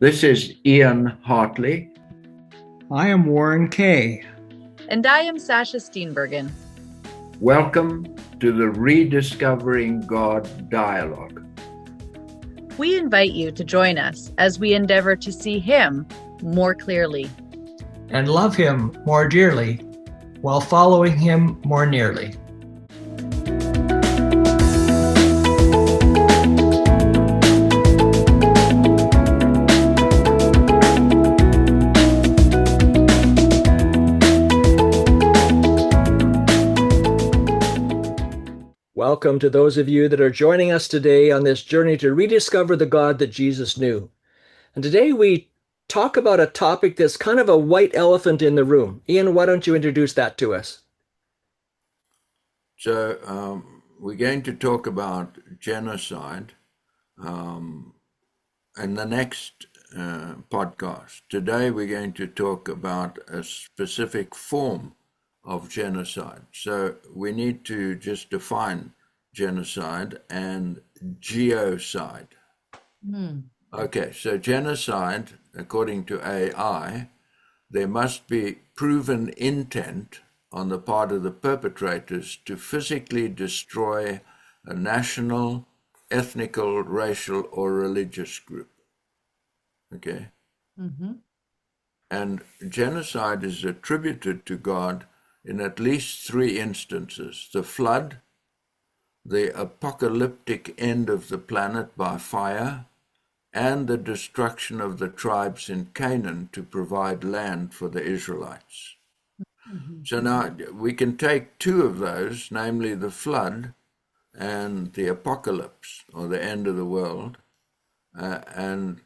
This is Ian Hartley. I am Warren Kay. And I am Sasha Steenbergen. Welcome to the Rediscovering God Dialogue. We invite you to join us as we endeavor to see Him more clearly And love Him more dearly while following Him more nearly. Welcome to those of you that are joining us today on this journey to rediscover the God that Jesus knew. And today we talk about a topic that's kind of a white elephant in the room. Ian, why don't you introduce that to us? So we're going to talk about genocide in the next podcast. Today we're going to talk about a specific form of genocide. So we need to just define genocide and geocide. Okay, so genocide, according to AI, there must be proven intent on the part of the perpetrators to physically destroy a national, ethnical, racial, or religious group. Okay? And genocide is attributed to God in at least three instances: the flood, the apocalyptic end of the planet by fire, and the destruction of the tribes in Canaan to provide land for the Israelites. So now we can take two of those, namely the flood and the apocalypse, or the end of the world, and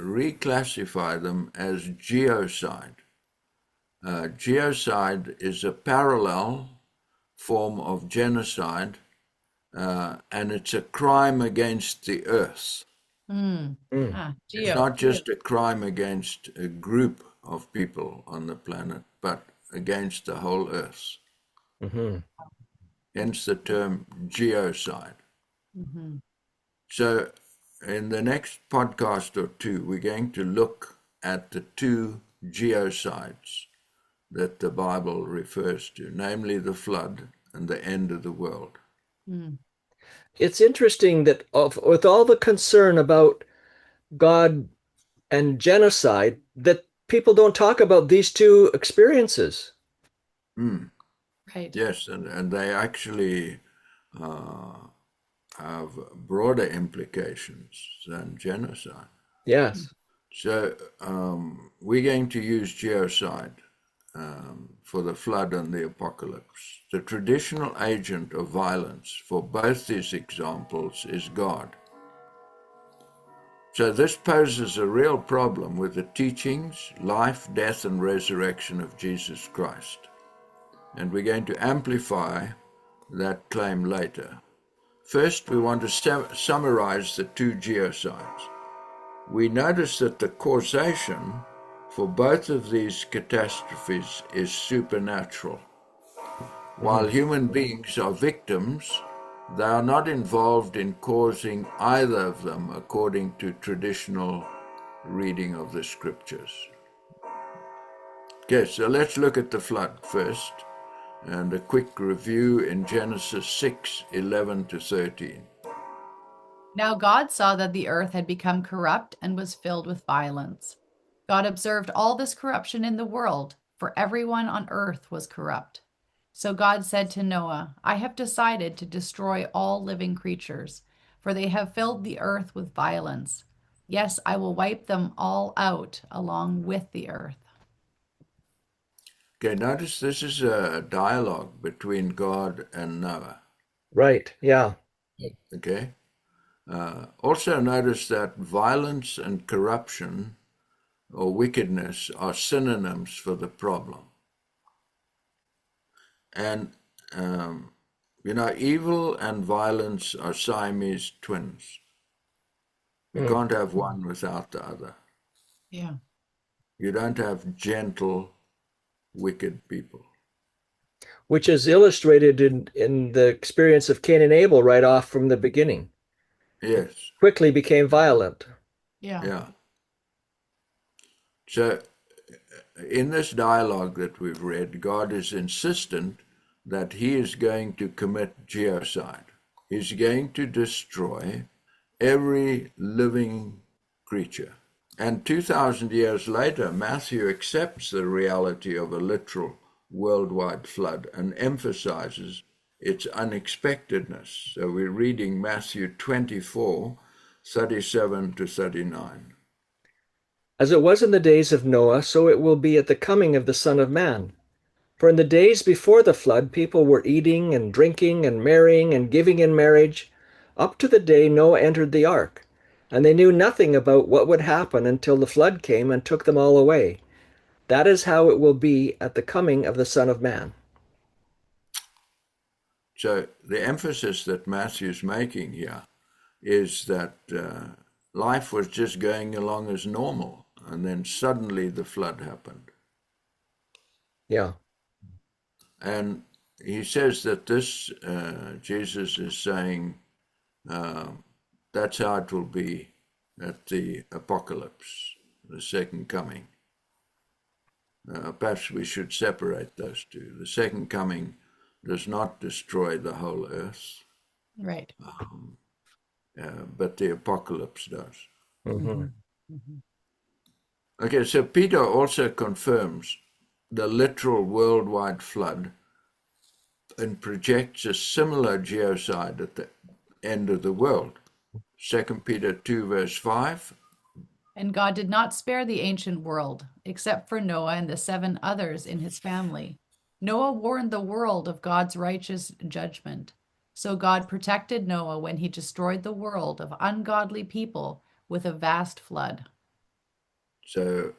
reclassify them as geocide. Geocide is a parallel form of genocide, and it's a crime against the earth. It's not just a crime against a group of people on the planet, but against the whole earth. Hence the term geocide. So in the next podcast or two, we're going to look at the two geocides that the Bible refers to, namely the flood and the end of the world. It's interesting that with all the concern about God and genocide, that people don't talk about these two experiences. Right. Yes, and they actually have broader implications than genocide. Yes. So we're going to use geocide for the flood and the apocalypse. The traditional agent of violence for both these examples is God. So this poses a real problem with the teachings, life, death, and resurrection of Jesus Christ. And we're going to amplify that claim later. First, we want to summarize the two geocides. We notice that the causation for both of these catastrophes is supernatural. While human beings are victims, they are not involved in causing either of them according to traditional reading of the scriptures. Okay, so let's look at the flood first, and a quick review in Genesis 6:11-13. Now God saw that the earth had become corrupt and was filled with violence. God observed all this corruption in the world, for everyone on earth was corrupt. So God said to Noah, I have decided to destroy all living creatures, for they have filled the earth with violence. Yes, I will wipe them all out along with the earth. Okay, notice this is a dialogue between God and Noah. Right. Yeah. Okay. Also notice that violence and corruption or wickedness are synonyms for the problem. And, evil and violence are Siamese twins. You can't have one without the other. Yeah. You don't have gentle, wicked people. Which is illustrated in the experience of Cain and Abel right off from the beginning. Yes. Quickly became violent. Yeah. Yeah. So in this dialogue that we've read, God is insistent that he is going to commit geocide. He's going to destroy every living creature. And 2,000 years later, Matthew accepts the reality of a literal worldwide flood and emphasizes its unexpectedness. So we're reading Matthew 24:37 to 39. As it was in the days of Noah, so it will be at the coming of the Son of Man. For in the days before the flood, people were eating and drinking and marrying and giving in marriage, up to the day Noah entered the ark. And they knew nothing about what would happen until the flood came and took them all away. That is how it will be at the coming of the Son of Man. So the emphasis that Matthew's making here is that life was just going along as normal, and then suddenly the flood happened. Yeah. And he says that this, Jesus is saying, that's how it will be at the apocalypse, the second coming. Perhaps we should separate those two. The second coming does not destroy the whole earth, Right. but the apocalypse does. Mm-hmm. Okay, so Peter also confirms the literal worldwide flood and projects a similar geocide at the end of the world. 2 Peter 2 verse 5. And God did not spare the ancient world, except for Noah and the 7 others in his family. Noah warned the world of God's righteous judgment. So God protected Noah when he destroyed the world of ungodly people with a vast flood. So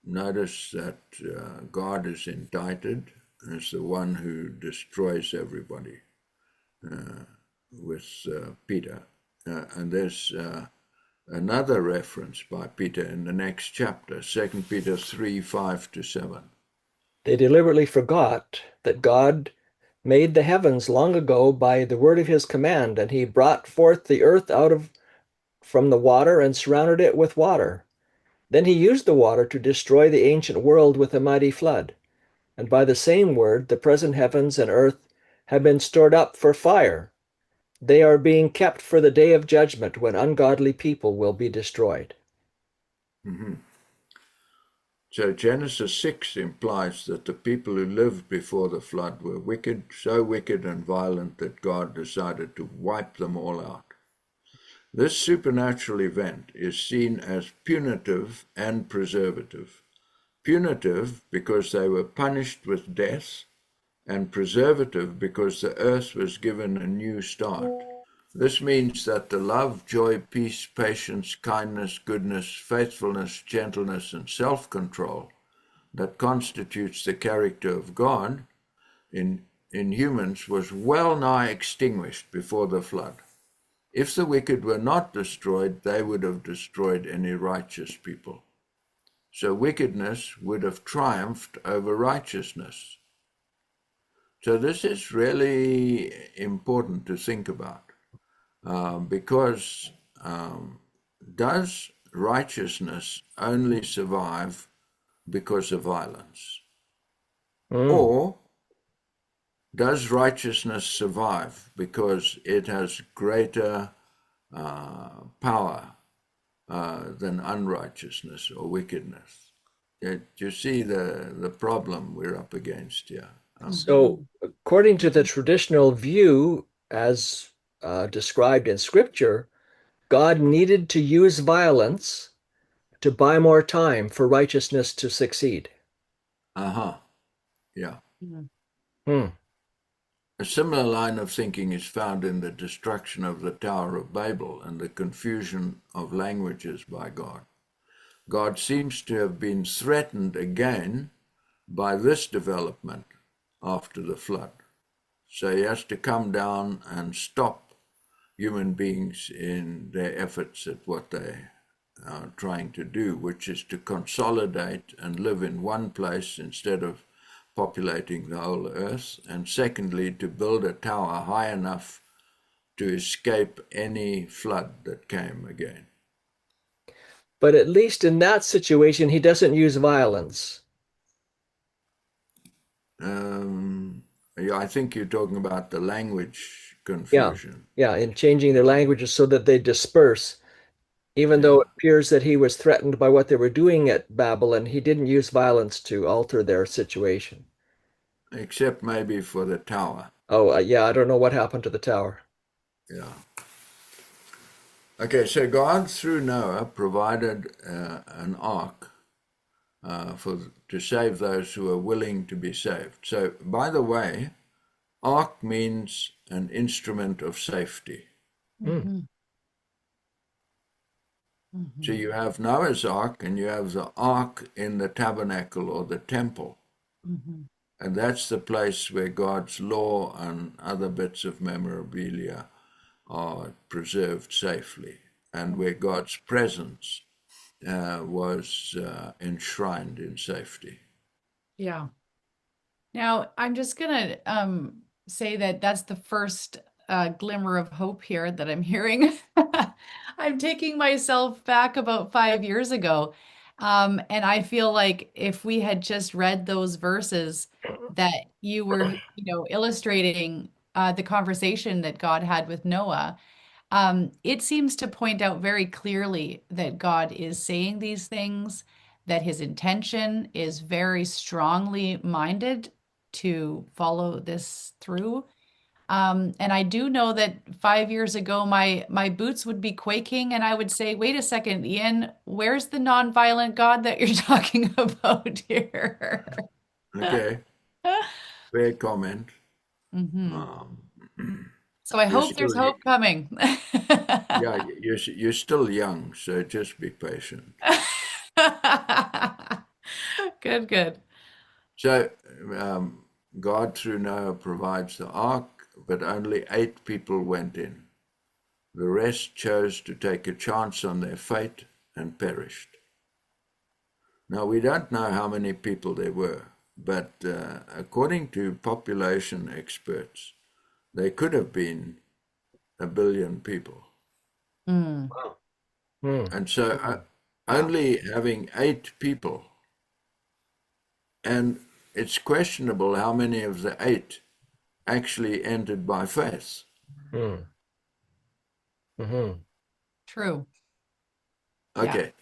notice that God is indicted as the one who destroys everybody with Peter. And there's another reference by Peter in the next chapter, 2 Peter 3, 5 to 7. They deliberately forgot that God made the heavens long ago by the word of his command, and he brought forth the earth from the water and surrounded it with water. Then he used the water to destroy the ancient world with a mighty flood. And by the same word, the present heavens and earth have been stored up for fire. They are being kept for the day of judgment when ungodly people will be destroyed. Mm-hmm. So Genesis 6 implies that the people who lived before the flood were wicked, so wicked and violent that God decided to wipe them all out. This supernatural event is seen as punitive and preservative. Punitive because they were punished with death, and preservative because the earth was given a new start. This means that the love, joy, peace, patience, kindness, goodness, faithfulness, gentleness, and self-control that constitutes the character of God in humans was well nigh extinguished before the flood. If the wicked were not destroyed, they would have destroyed any righteous people. So wickedness would have triumphed over righteousness. So this is really important to think about. Because does righteousness only survive because of violence? Or does righteousness survive because it has greater power than unrighteousness or wickedness? You see the problem we're up against here. So, according to the traditional view, as described in Scripture, God needed to use violence to buy more time for righteousness to succeed. Yeah. Hmm. A similar line of thinking is found in the destruction of the Tower of Babel and the confusion of languages by God. God seems to have been threatened again by this development after the flood. So he has to come down and stop human beings in their efforts at what they are trying to do, which is to consolidate and live in one place instead of populating the whole earth, and secondly, to build a tower high enough to escape any flood that came again. But at least in that situation, he doesn't use violence. Yeah, I think you're talking about the language Yeah, confusion. yeah, in changing their languages so that they disperse. Even though Yeah, it appears that he was threatened by what they were doing at Babylon, he didn't use violence to alter their situation. except maybe for the tower. Oh, yeah, I don't know what happened to the tower. Yeah. Okay, so God through Noah provided an ark to save those who are willing to be saved. So, by the way, ark means an instrument of safety. Mm. So you have Noah's ark and you have the ark in the tabernacle or the temple. And that's the place where God's law and other bits of memorabilia are preserved safely, and where God's presence was enshrined in safety. Yeah. Now, I'm just going to say that that's the first glimmer of hope here that I'm hearing. I'm taking myself back about 5 years ago. And I feel like if we had just read those verses that you were, illustrating the conversation that God had with Noah, it seems to point out very clearly that God is saying these things, that his intention is very strongly minded to follow this through. And I do know that 5 years ago, my boots would be quaking, and I would say, "Wait a second, Ian, where's the nonviolent God that you're talking about here?" Okay, fair comment. hmm Um, So I you're hope there's still, hope coming. yeah, you're still young, so just be patient. Good, good. So God through Noah provides the ark, but only 8 people went in. The rest chose to take a chance on their fate and perished. Now, we don't know how many people there were, but according to population experts, there could have been 1 billion people. Mm, Wow. Mm. And so wow. only having 8 people, and it's questionable how many of the 8 actually entered by faith. Mm. Mm-hmm. True. Yeah. Okay,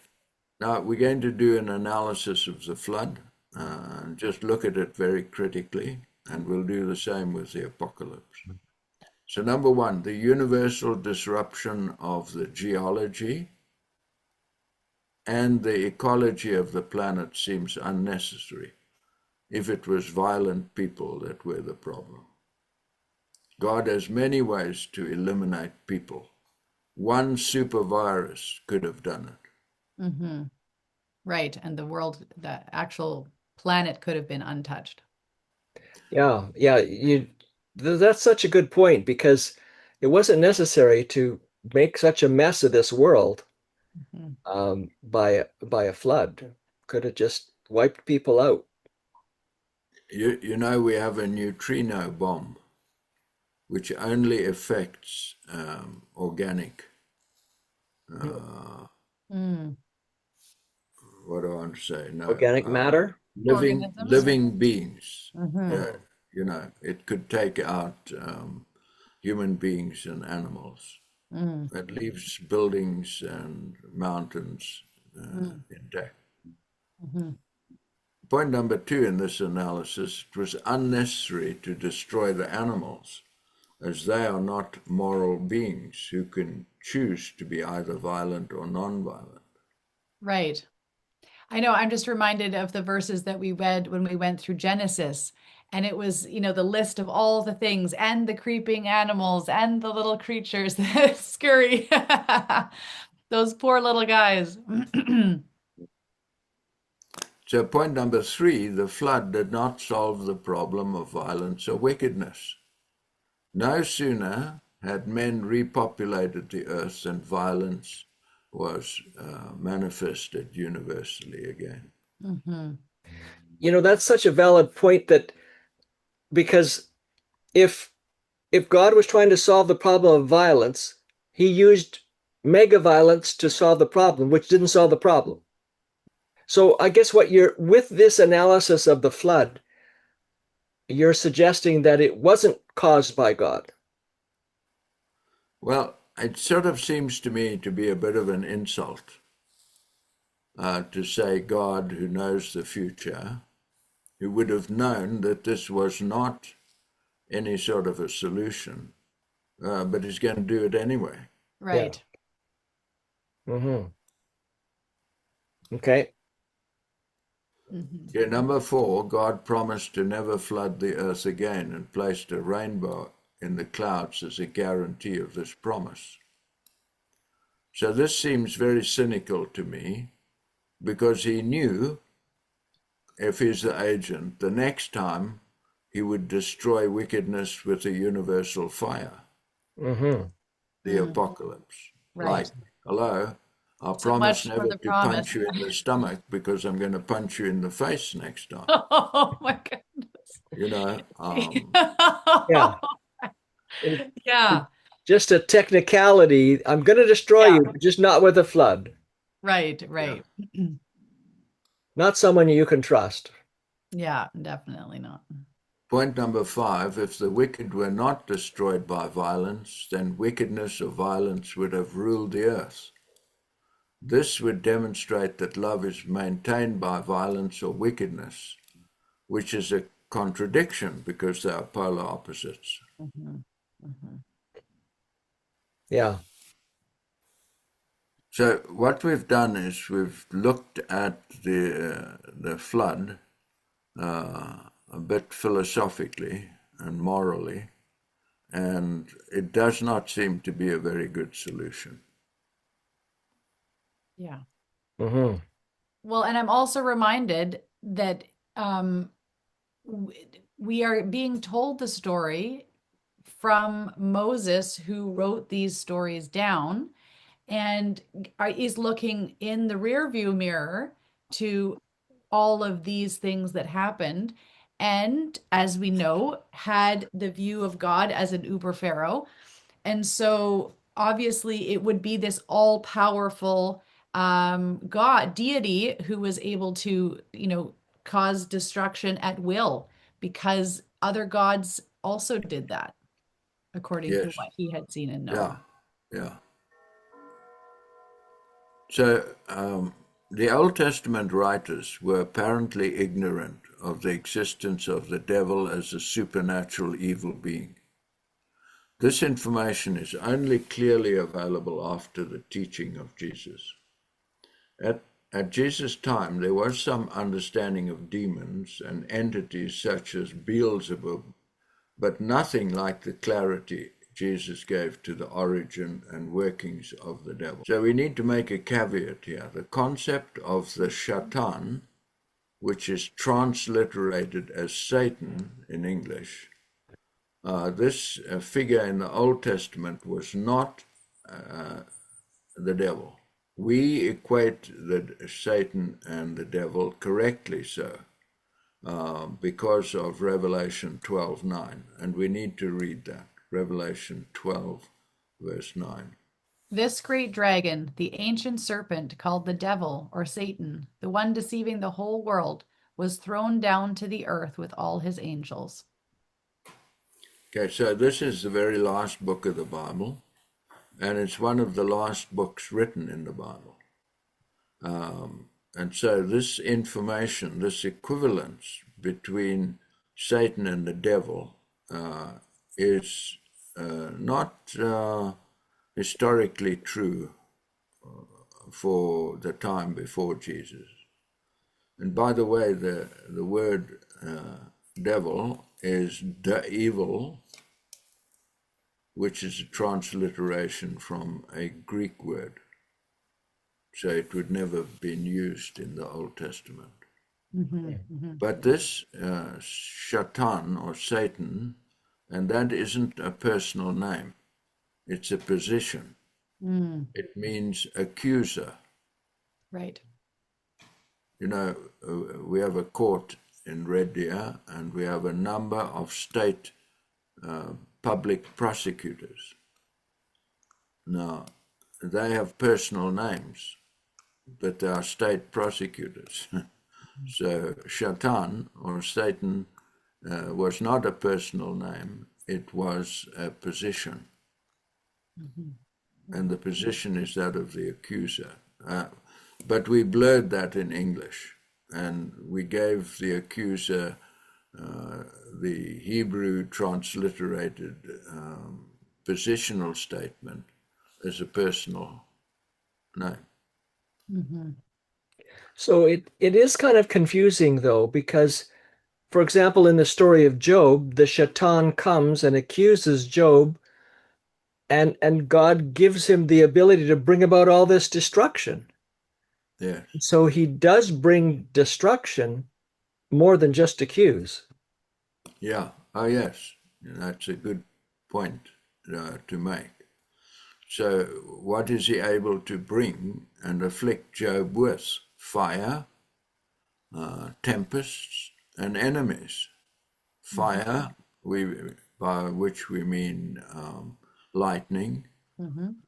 now we're going to do an analysis of the flood and just look at it very critically, and we'll do the same with the apocalypse. So, number one, the universal disruption of the geology and the ecology of the planet seems unnecessary if it was violent people that were the problem. God has many ways to eliminate people. One super virus could have done it. hmm Right. And the actual planet could have been untouched. Yeah, yeah, that's such a good point because it wasn't necessary to make such a mess of this world Mhm. by a flood. Could have just wiped people out. You know, we have a neutrino bomb, which only affects organic, Mm. what do I want to say? No, Organic matter? Organisms. living beings. hmm You know, it could take out human beings and animals. Mm. It leaves buildings and mountains Mm. intact. hmm Point number 2 in this analysis, it was unnecessary to destroy the animals, as they are not moral beings who can choose to be either violent or non-violent. Right. I know. I'm just reminded of the verses that we read when we went through Genesis. And it was, the list of all the things and the creeping animals and the little creatures that scurry. Those poor little guys. So point number 3, the flood did not solve the problem of violence or wickedness. No sooner had men repopulated the earth than violence was manifested universally again. hmm That's such a valid point that because if God was trying to solve the problem of violence, he used mega violence to solve the problem, which didn't solve the problem. So I guess what you're, with this analysis of the flood, you're suggesting that it wasn't caused by God. Well, it sort of seems to me to be a bit of an insult to say God, who knows the future, who would have known that this was not any sort of a solution, but he's going to do it anyway. Right. Mm-hmm. Okay. Yeah, number 4, God promised to never flood the earth again and placed a rainbow in the clouds as a guarantee of this promise. So this seems very cynical to me, because he knew, if he's the agent, the next time he would destroy wickedness with a universal fire, Mm-hmm. the apocalypse. Right. Like, hello, I'll So promise much for never the to promise. punch you in the stomach because I'm going to punch you in the face next time. Oh my goodness. You know, Yeah. Yeah. Just a technicality. I'm going to destroy Yeah. you, but just not with a flood. Right. Right. Not someone you can trust. Yeah, definitely not. point number 5, if the wicked were not destroyed by violence, then wickedness or violence would have ruled the earth. This would demonstrate that love is maintained by violence or wickedness, which is a contradiction because they are polar opposites. Yeah. So what we've done is we've looked at the flood a bit philosophically and morally, and it does not seem to be a very good solution. Yeah. Mm-hmm. Well, and I'm also reminded that we are being told the story from Moses, who wrote these stories down, and is looking in the rearview mirror to all of these things that happened. And as we know, had the view of God as an uber pharaoh. And so obviously it would be this all powerful God, deity, who was able to, cause destruction at will, because other gods also did that, according to Yes. what he had seen and known. Yeah. So the Old Testament writers were apparently ignorant of the existence of the devil as a supernatural evil being. This information is only clearly available after the teaching of Jesus. At Jesus' time, there was some understanding of demons and entities such as Beelzebub, but nothing like the clarity Jesus gave to the origin and workings of the devil. So we need to make a caveat here. The concept of the Shaitan, which is transliterated as Satan in English, this figure in the Old Testament was not the devil. We equate Satan and the devil correctly so, because of Revelation 12:9, and we need to read that. Revelation 12, verse 9. This great dragon, the ancient serpent called the devil or Satan, the one deceiving the whole world, was thrown down to the earth with all his angels. Okay, so this is the very last book of the Bible, and it's one of the last books written in the Bible. And so this information, this equivalence between Satan and the devil is not historically true for the time before Jesus. And by the way, the word devil is the evil, which is a transliteration from a Greek word. So it would never have been used in the Old Testament. But this Shaitan or Satan, and that isn't a personal name, it's a position. It means accuser. Right. We have a court in Red Deer, and we have a number of state public prosecutors. Now, they have personal names, but they are state prosecutors. So Shaitan, or Satan, was not a personal name, it was a position. And the position is that of the accuser. But we blurred that in English, and we gave the accuser the Hebrew transliterated positional statement as a personal name. So it is kind of confusing, though, because, for example, in the story of Job, the Shaitan comes and accuses Job, and God gives him the ability to bring about all this destruction. Yes. So he does bring destruction more than just accuse. Yeah. Oh, yes. That's a good point to make. So what is he able to bring and afflict Job with? Fire, tempests, and enemies. Fire, by which we mean lightning.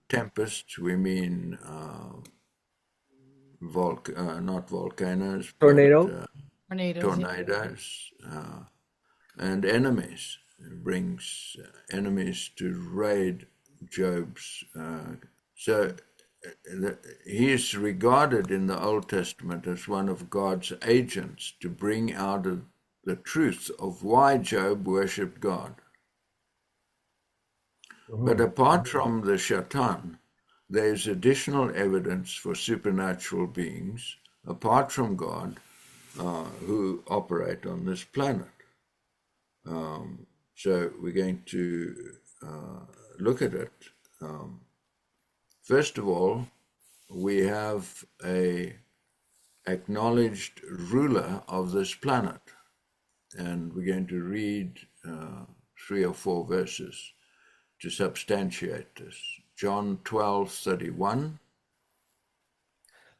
Tempests, we mean not volcanoes, Tornado? but tornadoes. And enemies. It brings enemies to raid Job's. So he is regarded in the Old Testament as one of God's agents to bring out of the truth of why Job worshipped God. But apart from the Shaitan, there is additional evidence for supernatural beings, apart from God, who operate on this planet. So we're going to look at it. First of all, we have a acknowledged ruler of this planet, and we're going to read 3 or 4 verses to substantiate this. John 12:31.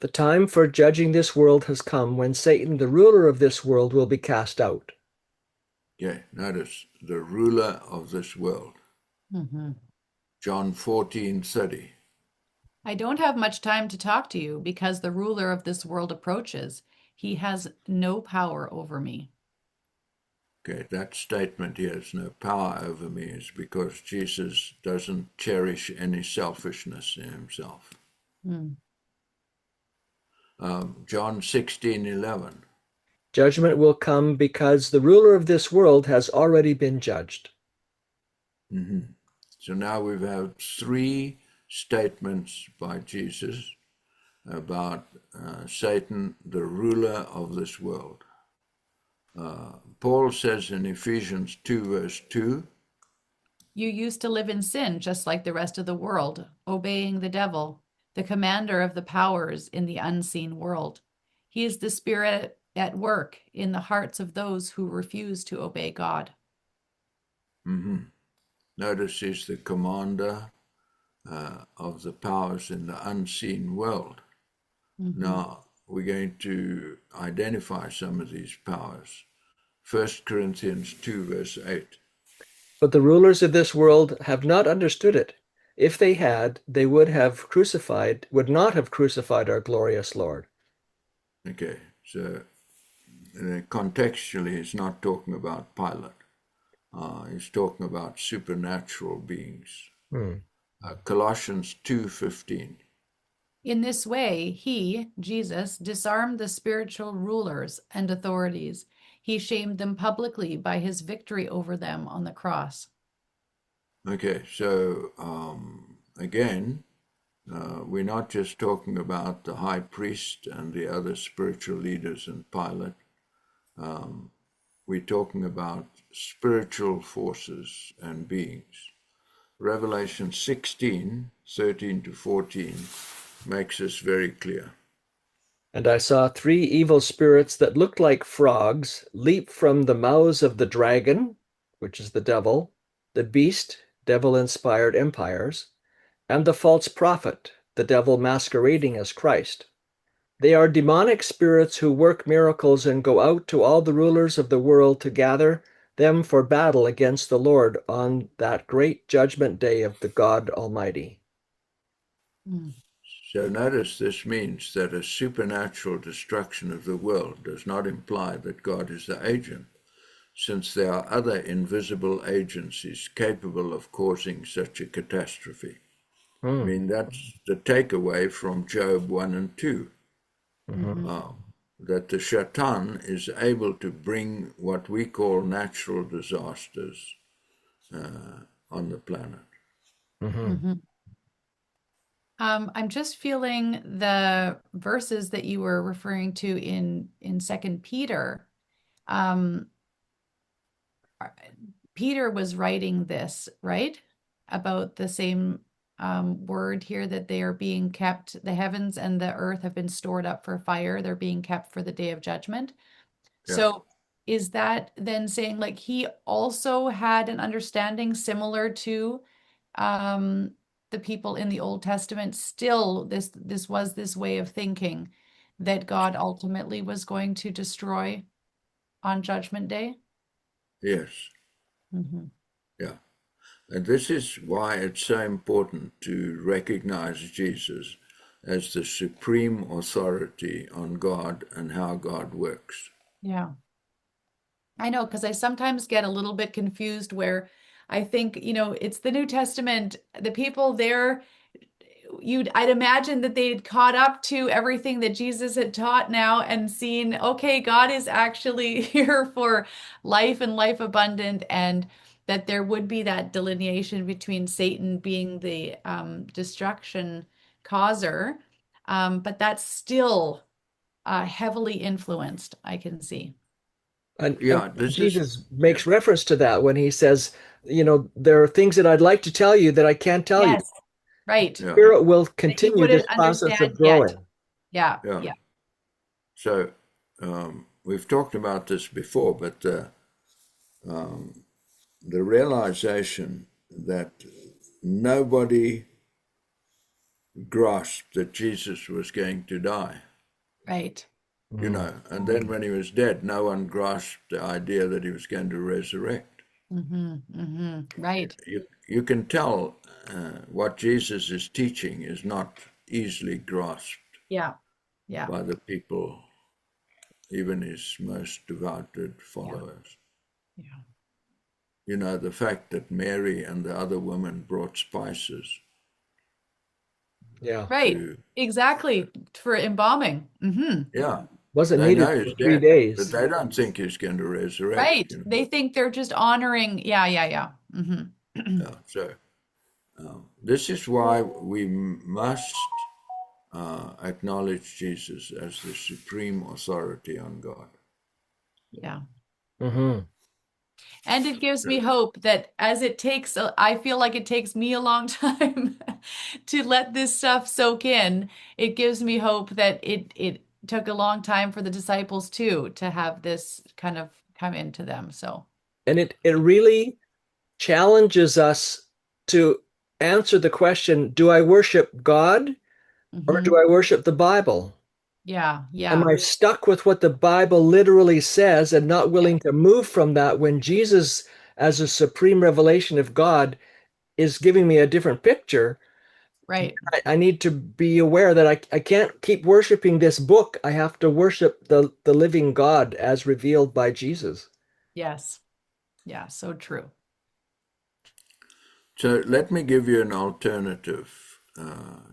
The time for judging this world has come, when Satan, the ruler of this world, will be cast out. Yeah, notice the ruler of this world. John 14:30. I don't have much time to talk to you because the ruler of this world approaches. He has no power over me. Okay, that statement, he has no power over me, is because Jesus doesn't cherish any selfishness in himself. John 16:11. Judgment will come because the ruler of this world has already been judged. So now we've had 3 statements by Jesus about Satan, the ruler of this world. Paul says in Ephesians 2:2, You used to live in sin just like the rest of the world, obeying the devil, the commander of the powers in the unseen world. He is the spirit at work in the hearts of those who refuse to obey God. Notice he's the commander of the powers in the unseen world. Now, we're going to identify some of these powers. 1 Corinthians 2:8. But the rulers of this world have not understood it. If they had, they would not have crucified our glorious Lord. Okay, so contextually, he's not talking about Pilate. He's talking about supernatural beings. Colossians 2:15. In this way, he, Jesus, disarmed the spiritual rulers and authorities. He shamed them publicly by his victory over them on the cross. Okay, so again, we're not just talking about the high priest and the other spiritual leaders and Pilate. We're talking about spiritual forces and beings. Revelation 16:13-14 makes this very clear. And I saw 3 evil spirits that looked like frogs leap from the mouths of the dragon, which is the devil, the beast, devil-inspired empires, and the false prophet, the devil masquerading as Christ. They are demonic spirits who work miracles and go out to all the rulers of the world to gather them for battle against the Lord on that great judgment day of the God Almighty. Mm. So notice this means that a supernatural destruction of the world does not imply that God is the agent, since there are other invisible agencies capable of causing such a catastrophe. I mean, that's the takeaway from Job 1 and 2, that the Shaitan is able to bring what we call natural disasters on the planet. Mhm. I'm just feeling the verses that you were referring to in Second Peter. Um, Peter was writing this, right? About the same word here that they are being kept, the heavens and the earth have been stored up for fire. They're being kept for the day of judgment. Yeah. So is that then saying like he also had an understanding similar to um, the people in the Old Testament? Still, this was this way of thinking that God ultimately was going to destroy on Judgment Day? Yes. Mm-hmm. Yeah. And this is why it's so important to recognize Jesus as the supreme authority on God and how God works. Yeah. I know, because I sometimes get a little bit confused where I think, it's the New Testament, the people there, I'd imagine that they'd caught up to everything that Jesus had taught now and seen, okay, God is actually here for life and life abundant, and that there would be that delineation between Satan being the destruction causer, but that's still heavily influenced, I can see. And Yeah, this is, Jesus makes reference to that when he says, there are things that I'd like to tell you that I can't tell you. Yes, right. yeah, Spirit will That you continue this wouldn't process understand of yet. growing. Yeah, yeah. yeah, So we've talked about this before, but the realization that nobody grasped that Jesus was going to die, right. and then when he was dead, no one grasped the idea that he was going to resurrect. Right. You can tell what Jesus is teaching is not easily grasped Yeah, yeah, by the people, even his most devoted yeah, followers. yeah. The fact that Mary and the other women brought spices Yeah. Right. to, Exactly. For embalming. yeah, Wasn't they needed know for he's three dead, but days. they don't think he's going to resurrect. Right. They think they're just honoring. Yeah, yeah, yeah. Yeah, so this is why we must acknowledge Jesus as the supreme authority on God. Yeah. Hmm. And it gives me hope that as it takes, I feel like it takes me a long time to let this stuff soak in. It gives me hope that it took a long time for the disciples too to have this kind of come into them. So, And it really challenges us to answer the question, do I worship God or mhm. do I worship the Bible? Yeah, Am yeah, I stuck with what the Bible literally says and not yeah, willing to move from that when Jesus, as a supreme revelation of God, is giving me a different picture? right. I need to be aware that I can't keep worshiping this book. I have to worship the living God as revealed by Jesus. Yes. Yeah, so true. So let me give you an alternative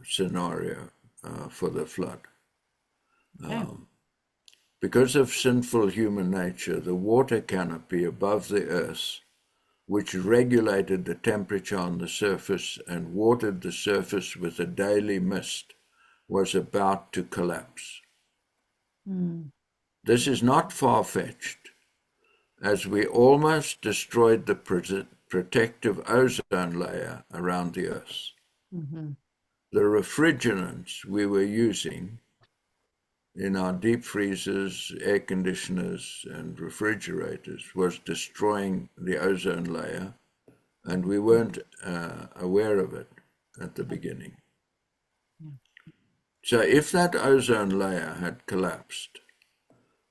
scenario for the flood. Okay. Because of sinful human nature, the water canopy above the earth, which regulated the temperature on the surface and watered the surface with a daily mist, was about to collapse. Mm, This is not far-fetched, as we almost destroyed the protective ozone layer around the earth. mhm. The refrigerants we were using in our deep freezers, air conditioners, and refrigerators was destroying the ozone layer, and we weren't aware of it at the beginning. Yeah. So if that ozone layer had collapsed,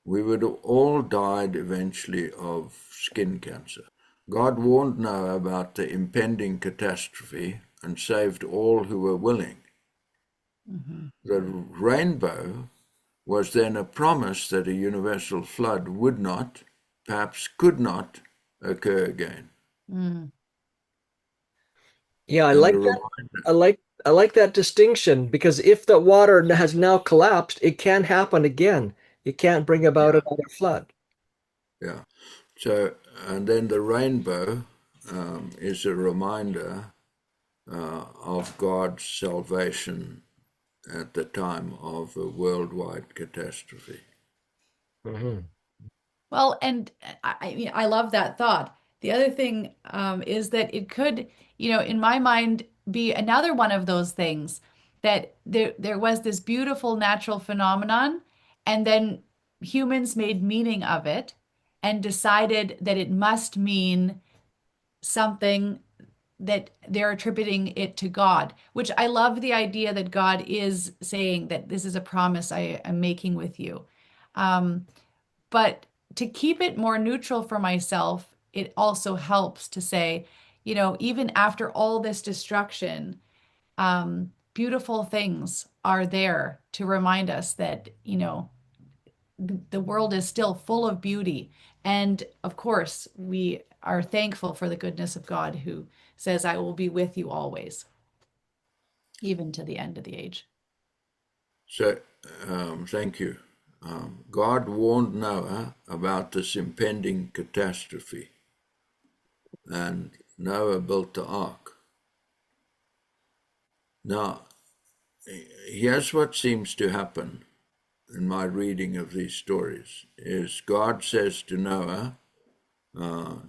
we would have all died eventually of skin cancer. God warned Noah about the impending catastrophe and saved all who were willing. Mhm. The rainbow was then a promise that a universal flood would not, perhaps could not, occur again. Mm. Yeah, I And like a that. reminder, I like that distinction because if the water has now collapsed, it can happen again. It can't bring about yeah, another flood. yeah. So, and then the rainbow is a reminder of God's salvation at the time of a worldwide catastrophe. Mm-hmm. Well, and I love that thought. The other thing is that it could, in my mind, be another one of those things that there was this beautiful natural phenomenon, and then humans made meaning of it and decided that it must mean something that they're attributing it to God, which I love the idea that God is saying that this is a promise I am making with you. Um, but to keep it more neutral for myself, it also helps to say, even after all this destruction, beautiful things are there to remind us that, the world is still full of beauty. And of course, we are thankful for the goodness of God who says, I will be with you always, even to the end of the age. So, thank you. God warned Noah about this impending catastrophe, and Noah built the ark. Now, here's what seems to happen in my reading of these stories is God says to Noah,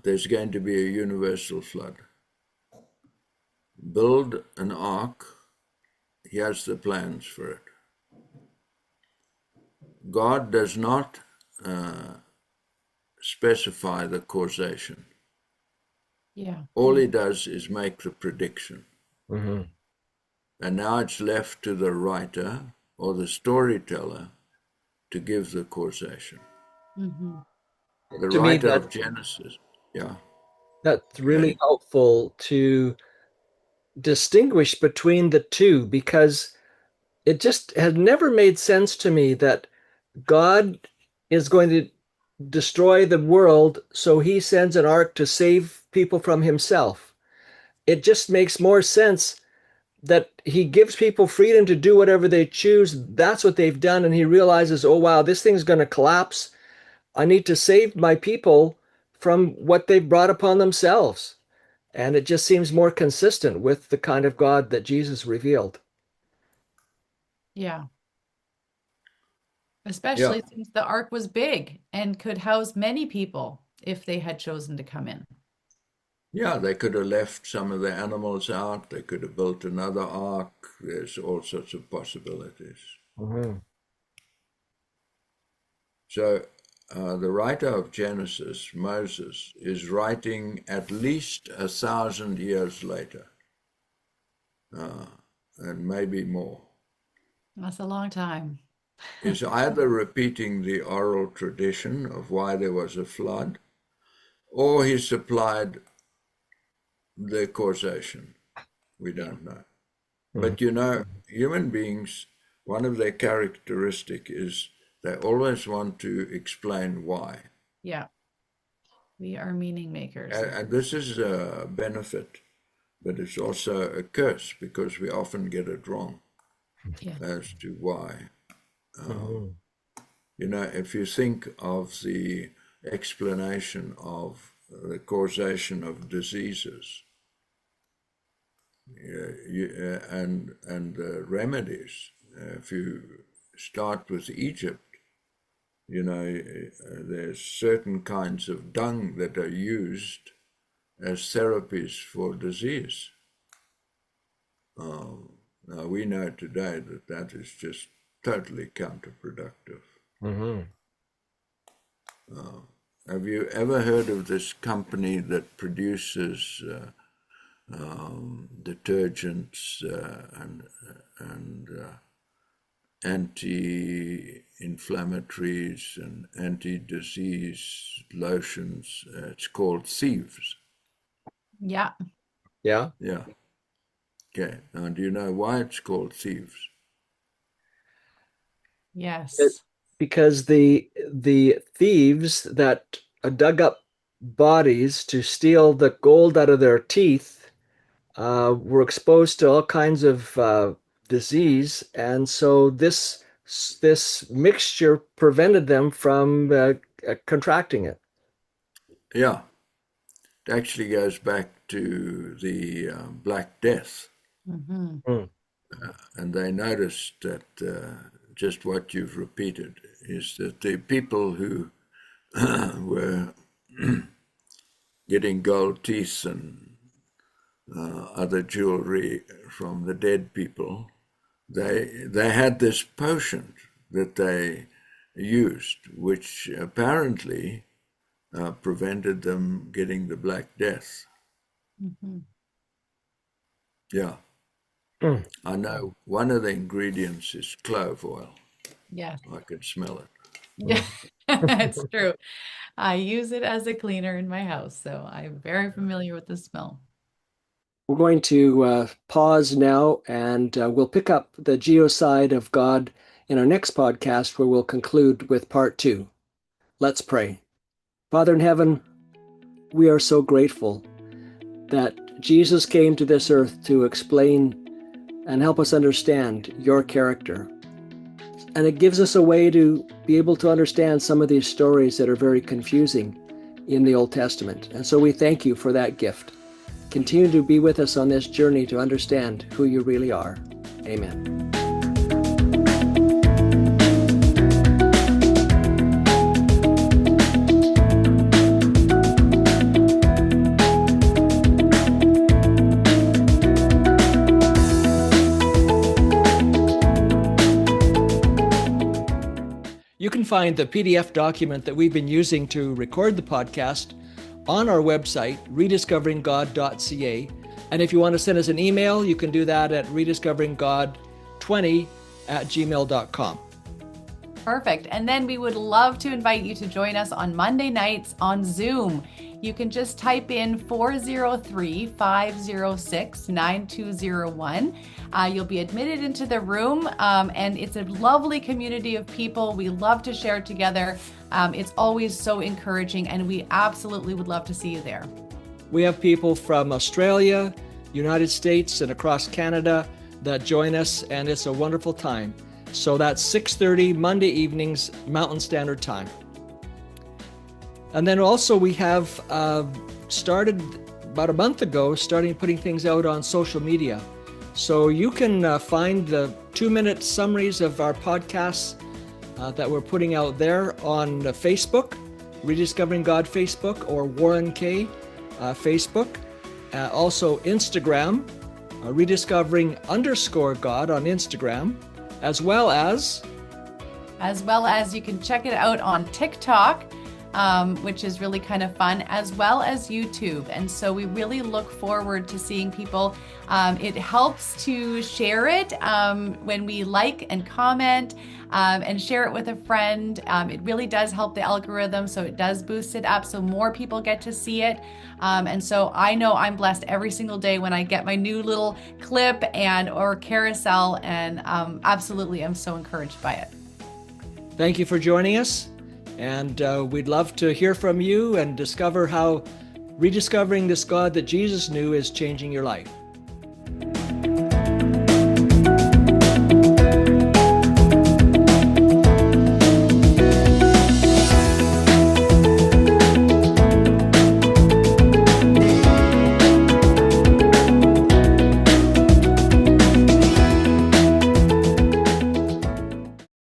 there's going to be a universal flood. Build an ark. He has the plans for it. God does not specify the causation. Yeah. All he does is make the prediction. Mm-hmm. And now it's left to the writer or the storyteller to give the causation. Mm-hmm. The To me, writer of Genesis, yeah. that's really helpful to distinguish between the two because it just has never made sense to me that God is going to destroy the world, so he sends an ark to save people from himself. It just makes more sense that he gives people freedom to do whatever they choose. That's what they've done. And he realizes, oh, wow, this thing's going to collapse. I need to save my people from what they've brought upon themselves. And it just seems more consistent with the kind of God that Jesus revealed. Yeah. Yeah, Especially since the ark was big and could house many people if they had chosen to come in. yeah, they could have left some of the animals out. They could have built another ark. There's all sorts of possibilities. Mm-hmm. So the writer of Genesis, Moses, is writing at least 1,000 years later, and maybe more. That's a long time. Is either repeating the oral tradition of why there was a flood, or he supplied the causation. We don't know. Mm-hmm. But human beings, one of their characteristic is they always want to explain why. Yeah. We are meaning makers. And this is a benefit, but it's also a curse because we often get it wrong Yeah. as to why. Mm-hmm. If you think of the explanation of the causation of diseases and remedies, if you start with Egypt, there's certain kinds of dung that are used as therapies for disease. Now we know today that that is just totally counterproductive. Mm-hmm. Have you ever heard of this company that produces detergents and anti-inflammatories and anti-disease lotions? It's called Thieves. Yeah. Yeah. Yeah. Okay. Now, do you know why it's called Thieves? Yes. because the thieves that dug up bodies to steal the gold out of their teeth were exposed to all kinds of disease, and so this mixture prevented them from contracting it. Yeah, it actually goes back to the Black Death. Mm-hmm. And they noticed that just what you've repeated is that the people who were getting gold teeth and other jewelry from the dead people, they had this potion that they used, which apparently prevented them getting the Black Death. Mm-hmm. Yeah. I know one of the ingredients is clove oil. Yes. I can smell it. Yeah, it's true. I use it as a cleaner in my house, so I'm very familiar with the smell. We're going to pause now, and we'll pick up the Geocide of God in our next podcast, where we'll conclude with part 2. Let's pray. Father in heaven, we are so grateful that Jesus came to this earth to explain and help us understand your character. And it gives us a way to be able to understand some of these stories that are very confusing in the Old Testament. And so we thank you for that gift. Continue to be with us on this journey to understand who you really are. Amen. You can find the PDF document that we've been using to record the podcast on our website, rediscoveringgod.ca. And if you want to send us an email, you can do that at rediscoveringgod20@gmail.com. Perfect. And then we would love to invite you to join us on Monday nights on Zoom. You can just type in 403-506-9201. You'll be admitted into the room, and it's a lovely community of people. We love to share together. It's always so encouraging, and we absolutely would love to see you there. We have people from Australia, United States, and across Canada that join us, and it's a wonderful time. So that's 6:30 Monday evenings, Mountain Standard Time. And then also we have started about a month ago, putting things out on social media. So you can find the 2-minute summaries of our podcasts that we're putting out there on Facebook, Rediscovering God Facebook, or Warren K Facebook. Also Instagram, Rediscovering_God on Instagram, as well as you can check it out on TikTok, which is really kind of fun, as well as YouTube. And so we really look forward to seeing people. It helps to share it when we like and comment and share it with a friend. It really does help the algorithm, so it does boost it up so more people get to see it. And so I know I'm blessed every single day when I get my new little clip or carousel, and absolutely I'm so encouraged by it. Thank you for joining us. And we'd love to hear from you and discover how rediscovering this God that Jesus knew is changing your life.